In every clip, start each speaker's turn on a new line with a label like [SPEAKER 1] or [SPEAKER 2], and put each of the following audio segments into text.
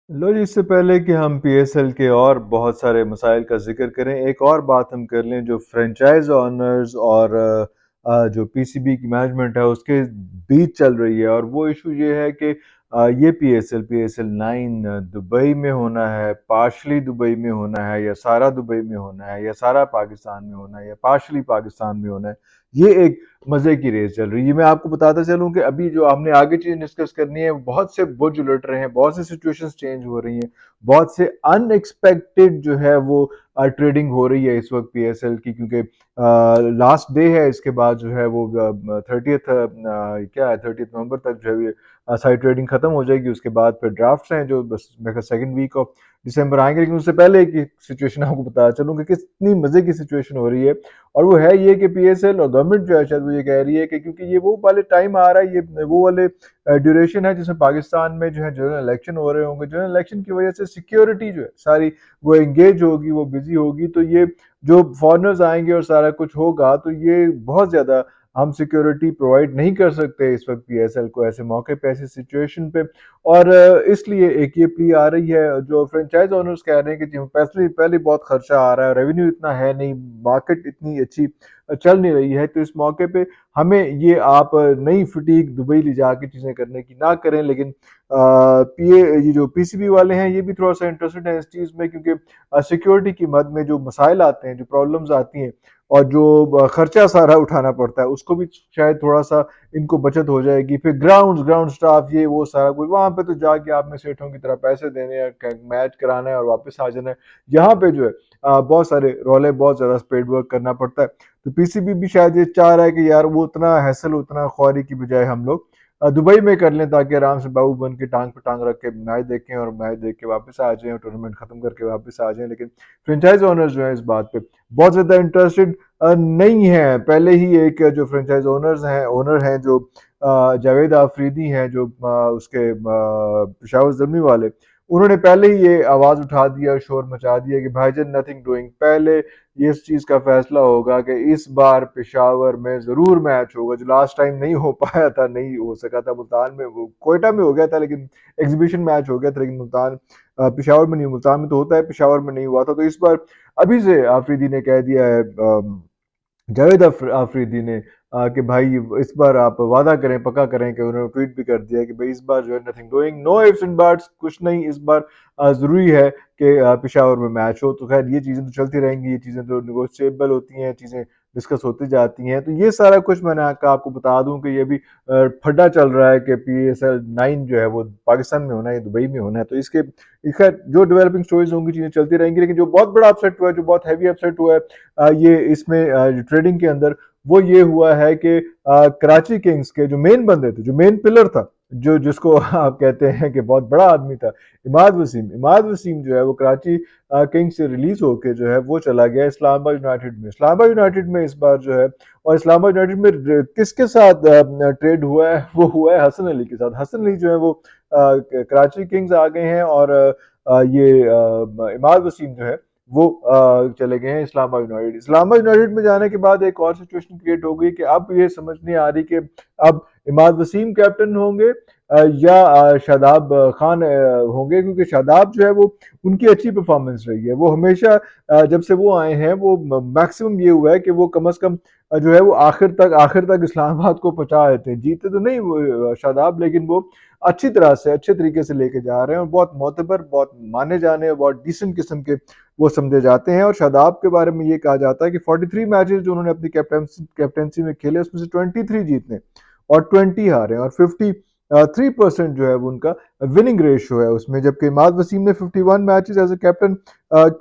[SPEAKER 1] लो जी, इससे पहले कि हम पीएसएल के और बहुत सारे मसाइल का ज़िक्र करें, एक और बात हम कर लें जो फ्रेंचाइज़ ओनर्स और जो पीसीबी की मैनेजमेंट है उसके बीच चल रही है। और वो इशू ये है कि ये पीएसएल 9 दुबई में होना है, पार्शली दुबई में होना है, या सारा दुबई में होना है, या सारा पाकिस्तान में होना है, या पार्शली पाकिस्तान में होना है। ये एक मज़े की रेस चल रही है। मैं आपको बताता चलूँ कि अभी जो हमने आगे चीज़ डिस्कस करनी है, बहुत से बुर्ज उलट रहे हैं, बहुत सी सिचुएशंस चेंज हो रही हैं, बहुत से अनएक्सपेक्टेड जो है वो ट्रेडिंग हो रही है इस वक्त पीएसएल की, क्योंकि लास्ट डे है। इसके बाद जो है वो 30th क्या है 30th नवंबर तक जो है साइड ट्रेडिंग खत्म हो जाएगी। उसके बाद फिर ड्राफ्ट्स हैं जो बस मेरे सेकंड वीक ऑफ दिसंबर आएंगे। लेकिन उससे पहले एक सिचुएशन आपको बता चलूँ कि कितनी मजे की सिचुएशन हो रही है। और वो है ये कि पीएसएल और गवर्नमेंट जो है शायद वो ये कह रही है कि क्योंकि ये वो वाले टाइम आ रहा है, ये वो वाले ड्यूरेशन है जिसमें पाकिस्तान में जो है जनरल इलेक्शन हो रहे होंगे। जनरल इलेक्शन की वजह से सिक्योरिटी जो है सारी वो एंगेज होगी, वो बिजी होगी। तो ये जो फॉरनर्स आएंगे और सारा कुछ होगा, तो ये बहुत ज़्यादा हम सिक्योरिटी प्रोवाइड नहीं कर सकते इस वक्त पीएसएल को ऐसे मौके पे, ऐसी सिचुएशन पे। और इसलिए एक ये प्ली आ रही है। जो फ्रेंचाइज ओनर्स कह रहे हैं कि जी पहले पहले बहुत खर्चा आ रहा है, रेवेन्यू इतना है नहीं, मार्केट इतनी अच्छी चल नहीं रही है, तो इस मौके पे हमें ये आप नई फटीक दुबई ले जाके चीज़ें करने की ना करें। लेकिन पीए ये जो पीसीबी वाले हैं ये भी थोड़ा सा इंटरेस्टेड है इस चीज़ में, क्योंकि सिक्योरिटी की मद में जो मसाइल आते हैं, जो प्रॉब्लम्स आती हैं, और जो खर्चा सारा उठाना पड़ता है, उसको भी शायद थोड़ा सा इनको बचत हो जाएगी। फिर ग्राउंड स्टाफ, ये वो सारा कुछ वहाँ पे तो जाके आपने सेठों की तरह पैसे देने हैं, मैच कराना है और वापस आ जाना है। यहाँ पे जो है बहुत सारे रोले, बहुत ज़्यादा स्पेड वर्क करना पड़ता है। तो पीसीबी भी शायद ये चाह रहा है कि यार वो उतना हैसल, उतना ख्वारी की बजाय हम लोग दुबई में कर लें, ताकि आराम से बाबू बन के टांग पे टांग रख के मैच देखें और मैच देख के वापस आ जाएं और टूर्नामेंट खत्म करके वापस आ जाएं। लेकिन फ्रेंचाइज ओनर्स जो है इस बात पे बहुत ज़्यादा इंटरेस्टेड नहीं है। पहले ही एक जो फ्रेंचाइज ओनर हैं जो जावेद आफरीदी हैं, जो उसके पेशावर ज़ल्मी वाले, उन्होंने पहले ही ये आवाज़ उठा दिया, शोर मचा दिया कि भाईजान नथिंग डूइंग। पहले ये इस चीज़ का फैसला होगा कि इस बार पेशावर में ज़रूर मैच होगा, जो लास्ट टाइम नहीं हो पाया था, नहीं हो सका था। मुल्तान में, वो कोयटा में हो गया था, लेकिन एग्जीबिशन मैच हो गया था, लेकिन मुल्तान पेशावर में नहीं, मुल्तान में तो होता है, पेशावर में नहीं हुआ था। तो इस बार अभी से आफरीदी ने कह दिया है, जावेद आफरीदी ने, कि भाई इस बार आप वादा करें, पक्का करें, कि उन्होंने ट्वीट भी कर दिया कि भाई इस बार जो है nothing doing, no ifs and buts, कुछ नहीं। इस बार ज़रूरी है कि पेशावर में मैच हो। तो खैर ये चीज़ें तो चलती रहेंगी, ये चीज़ें तो निगोशिएबल होती हैं, चीज़ें डिस्कस होती जाती हैं। तो ये सारा कुछ मैंने आपको बता दूं कि ये भी फड्डा चल रहा है कि पीएसएल 9 जो है वो पाकिस्तान में होना है, दुबई में होना है। तो इसके खैर जो डेवलपिंग स्टोरीज होंगी, चीज़ें चलती रहेंगी। लेकिन जो बहुत बड़ा अपसेट हुआ है, जो बहुत हैवी अपसेट हुआ है ये इसमें ट्रेडिंग के अंदर, वो ये हुआ है कि कराची किंग्स के जो मेन बंदे थे, जो मेन पिलर था, जो जिसको आप कहते हैं कि बहुत बड़ा आदमी था, इमाद वसीम जो है वो कराची किंग्स से रिलीज होके जो है वो चला गया इस्लामाबाद यूनाइटेड में। इस्लामाबाद यूनाइटेड में इस बार जो है, और इस्लामाबाद यूनाइटेड में किसके साथ ट्रेड हुआ है, वो हुआ है हसन अली के साथ। हसन अली जो है वो कराची किंग्स आ गए हैं, और ये इमाद वसीम जो है वो चले गए हैं इस्लामाबाद यूनाइटेड। इस्लामाबाद यूनाइटेड में जाने के बाद एक और सिचुएशन क्रिएट हो गई कि अब ये समझ नहीं आ रही कि अब इमाद वसीम कैप्टन होंगे या शादाब खान होंगे, क्योंकि शादाब जो है वो, उनकी अच्छी परफॉर्मेंस रही है। वो हमेशा जब से वो आए हैं, वो मैक्सिमम ये हुआ है कि वो कम अज कम जो है वो आखिर तक इस्लामाबाद को पहुंचा देते हैं। जीते तो नहीं वो शादाब, लेकिन वो अच्छी तरह से, अच्छे तरीके से लेके जा रहे हैं, और बहुत मोतबर, बहुत माने जाने और बहुत डिसेंट किस्म के वो समझे जाते हैं। और शादाब के बारे में ये कहा जाता है कि 43 मैचेस जो उन्होंने अपनी कैप्टेंसी में खेले, उसमें से 23 जीतने और 20 हारे, और 53% जो है वो उनका विनिंग रेशियो है उसमें। जबकि इमाद वसीम ने 51 मैचेस एज ए कैप्टन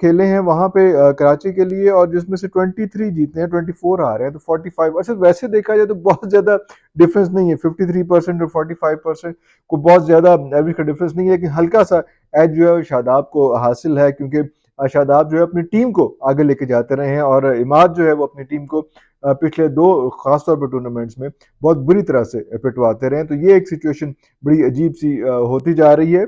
[SPEAKER 1] खेले हैं वहां पे कराची के लिए, और जिसमें से 23 जीते हैं, 24 हारे हैं, तो 45। अच्छा, वैसे देखा जाए तो बहुत ज्यादा डिफरेंस नहीं है, 53% और 45% को बहुत ज्यादा एवरेज का डिफरेंस नहीं है। लेकिन हल्का सा एज जो है शादाब को हासिल है, क्योंकि शादाब जो है अपनी टीम को आगे लेके जाते रहे हैं, और इमाद जो है वो अपनी टीम को पिछले दो खासतौर पर टूर्नामेंट्स में बहुत बुरी तरह से पिटवाते रहे हैं। तो ये एक सिचुएशन बड़ी अजीब सी होती जा रही है।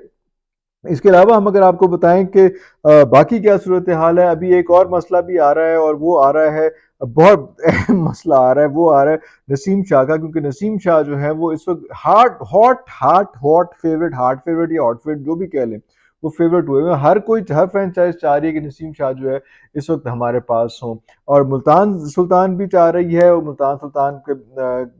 [SPEAKER 1] इसके अलावा हम अगर आपको बताएं कि बाकी क्या सूरत हाल है, अभी एक और मसला भी आ रहा है, और वो आ रहा है, बहुत अहम मसला आ रहा है, वो आ रहा है नसीम शाह का। क्योंकि नसीम शाह जो है वो इस वक्त heart hot hot hot favourite, heart favourite या हॉट फेवरेट जो भी कह लें, वो फेवरेट हुए। हर फ्रेंचाइज चाह रही है कि नसीम शाह जो है इस वक्त हमारे पास हो, और मुल्तान सुल्तान भी चाह रही है, और मुल्तान सुल्तान के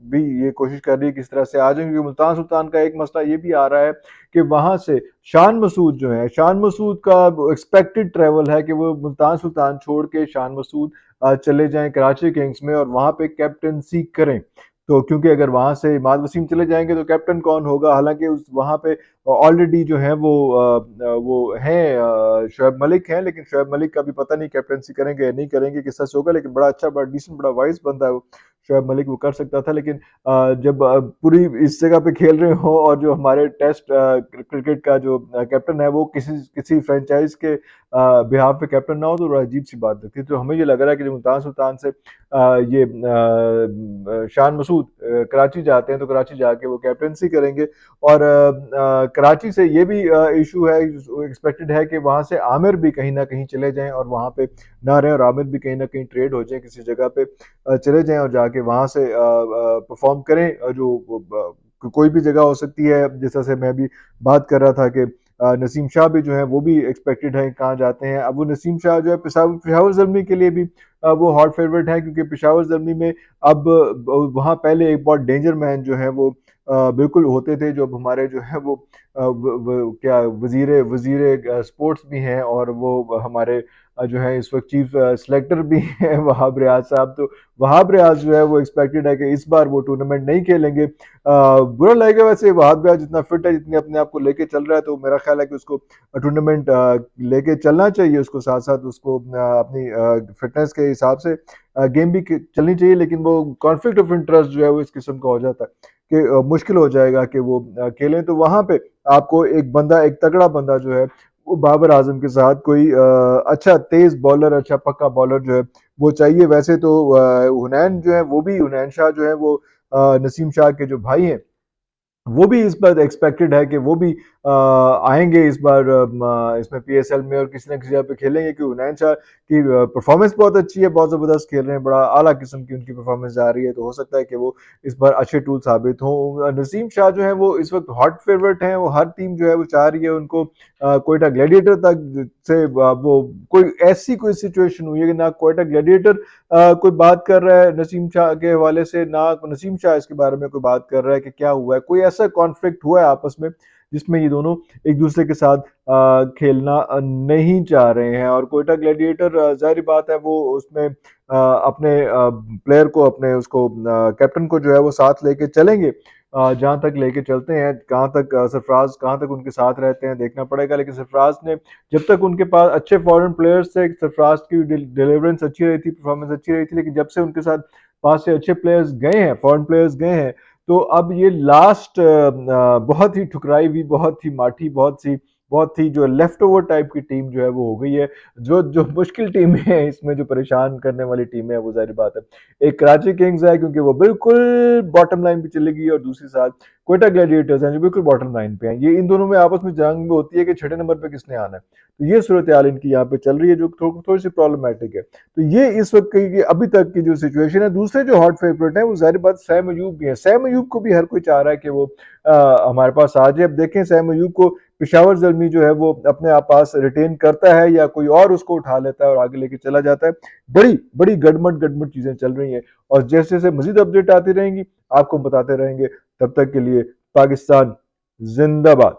[SPEAKER 1] भी ये कोशिश कर रही है किस तरह से आ जाए, क्योंकि मुल्तान सुल्तान का एक मसला ये भी आ रहा है कि वहां से शान मसूद जो है, शान मसूद का एक्सपेक्टेड ट्रेवल है कि वो मुल्तान सुल्तान छोड़ के शान मसूद चले जाएं कराची किंग्स में और वहां पे कैप्टनसी करें। तो क्योंकि अगर वहां से इमाद वसीम चले जाएंगे तो कैप्टन कौन होगा, हालांकि उस वहां पे ऑलरेडी जो है वो हैं शोएब मलिक हैं, लेकिन शोएब मलिक का भी पता नहीं कैप्टनसी करेंगे या नहीं करेंगे, किस तरह से होगा, लेकिन बड़ा अच्छा, बड़ा डिसेंट, बड़ा वाइज बंदा है वो शोएब मलिक, वो कर सकता था। लेकिन जब पूरी इस जगह पे खेल रहे हो और जो हमारे टेस्ट क्रिकेट का जो कैप्टन है वो किसी किसी फ्रेंचाइज के बिहाफ पे कैप्टन ना हो तो बड़ा अजीब सी बात लगती है। तो हमें ये लग रहा है कि जो मुल्तान सुल्तान से ये शान मसूद कराची जाते हैं तो कराची जाके वो कैप्टनसी करेंगे। और कराची से ये भी इशू है, एक्सपेक्टेड है कि वहां से आमिर भी कहीं ना कहीं चले जाएं और वहां पे ना रहे, और आमिर भी कहीं ना कहीं ट्रेड हो जाए किसी जगह पे, चले जाएं और जाके वहां से परफॉर्म करें। कोई भी जगह हो सकती है, जैसा से मैं भी बात कर रहा था कि नसीम शाह भी जो है वो भी एक्सपेक्टेड है कहाँ जाते हैं। अब वो नसीम शाह जो है पेशावर जलमी के लिए भी वो हॉट फेवरेट है, क्योंकि पेशावर जलमी में अब वहाँ पहले एक बहुत डेंजर मैन जो है वो बिल्कुल होते थे, जो अब हमारे जो है वो क्या वजीर वजीर स्पोर्ट्स भी हैं, और वो हमारे जो है इस वक्त चीफ सिलेक्टर भी हैं वहाब रियाज साहब। तो वहाब रियाज जो है वो एक्सपेक्टेड है कि इस बार वो टूर्नामेंट नहीं खेलेंगे। बुरा लगेगा वैसे, वहाब रियाज जितना फिट है, जितने अपने आप को लेके चल रहा है, तो मेरा ख्याल है कि उसको टूर्नामेंट लेके चलना चाहिए, उसको साथ साथ उसको अपनी फिटनेस के हिसाब से गेम भी चलनी चाहिए। लेकिन वो कॉन्फ्लिक्ट ऑफ इंटरेस्ट जो है वो इस किस्म का हो जाता है कि मुश्किल हो जाएगा कि वो खेलें। तो वहां पे आपको एक बंदा, एक तगड़ा बंदा जो है वो बाबर आजम के साथ कोई अच्छा तेज बॉलर, अच्छा पक्का बॉलर जो है वो चाहिए। वैसे तो हुनैन जो है वो भी, हुनैन शाह जो है वो नसीम शाह के जो भाई हैं, वो भी इस बार एक्सपेक्टेड है कि वो भी आएंगे इस बार इसमें पीएसएल में, और किसी न किसी जगह पे खेलेंगे, क्योंकि हुनैन शाह की परफॉर्मेंस बहुत अच्छी है, बहुत ज़बरदस्त खेल रहे हैं, बड़ा आला किस्म की उनकी परफॉर्मेंस जा रही है। तो हो सकता है कि वो इस बार अच्छे टूल साबित हों। नसीम शाह जो है वो इस वक्त हॉट फेवरेट हैं, वो हर टीम जो है वो चाह रही है उनको कोयटा ग्लैडिएटर तक से वो कोई ऐसी कोई सिचुएशन हुई है कि ना कोयटा ग्लैडिएटर कोई बात कर रहा है नसीम शाह के हवाले से, ना नसीम शाह इसके बारे में कोई बात कर रहा है कि क्या हुआ है, कोई ऐसा कॉन्फ्लिक्ट हुआ है आपस में जिसमें ये दोनों एक दूसरे के साथ खेलना नहीं चाह रहे हैं। और कोयटा ग्लैडिएटर जाहिर बात है वो उसमें अपने प्लेयर को, अपने उसको कैप्टन को जो है वो साथ लेके चलेंगे, जहाँ तक लेके चलते हैं, कहाँ तक सरफराज कहाँ तक उनके साथ रहते हैं देखना पड़ेगा। लेकिन सरफराज ने, जब तक उनके पास अच्छे फॉरेन प्लेयर्स थे, सरफराज की डिलीवरेंस अच्छी रही थी, परफॉर्मेंस अच्छी रही थी, लेकिन जब से उनके साथ पास से अच्छे प्लेयर्स गए हैं, फॉरेन प्लेयर्स गए हैं, तो अब ये लास्ट बहुत ही ठुकराई हुई, बहुत ही माठी, बहुत ही जो लेफ्ट ओवर टाइप की टीम जो है वो हो गई है। जो जो मुश्किल टीम है इसमें, जो परेशान करने वाली टीम है, वो जाहिर बात है एक कराची किंग्स है, क्योंकि वो बिल्कुल बॉटम लाइन पे चलेगी, और दूसरी साथ कोयटा ग्लैडिएटर्स हैं जो बिल्कुल बॉटम लाइन पे हैं। ये इन दोनों में आपस में जंग में होती है कि छठे नंबर पे किसने आना है। तो ये सूरत हाल इनकी यहाँ पे चल रही है, जो थोड़ी सी प्रॉब्लमेटिक है। तो ये इस वक्त की अभी तक की जो सिचुएशन है। दूसरे जो हॉट फेवरेट है वो जाहिर बात सैम अयूब भी है। सैम अयूब को भी हर कोई चाह रहा है कि वो हमारे पास आ जाए। अब देखें सैम अयूब को पेशावर जल्मी जो है वो अपने आप पास रिटेन करता है, या कोई और उसको उठा लेता है और आगे लेके चला जाता है। बड़ी बड़ी गड़मट गड़मट चीजें चल रही हैं, और जैसे जैसे मजीद अपडेट आती रहेंगी आपको बताते रहेंगे। तब तक के लिए पाकिस्तान जिंदाबाद।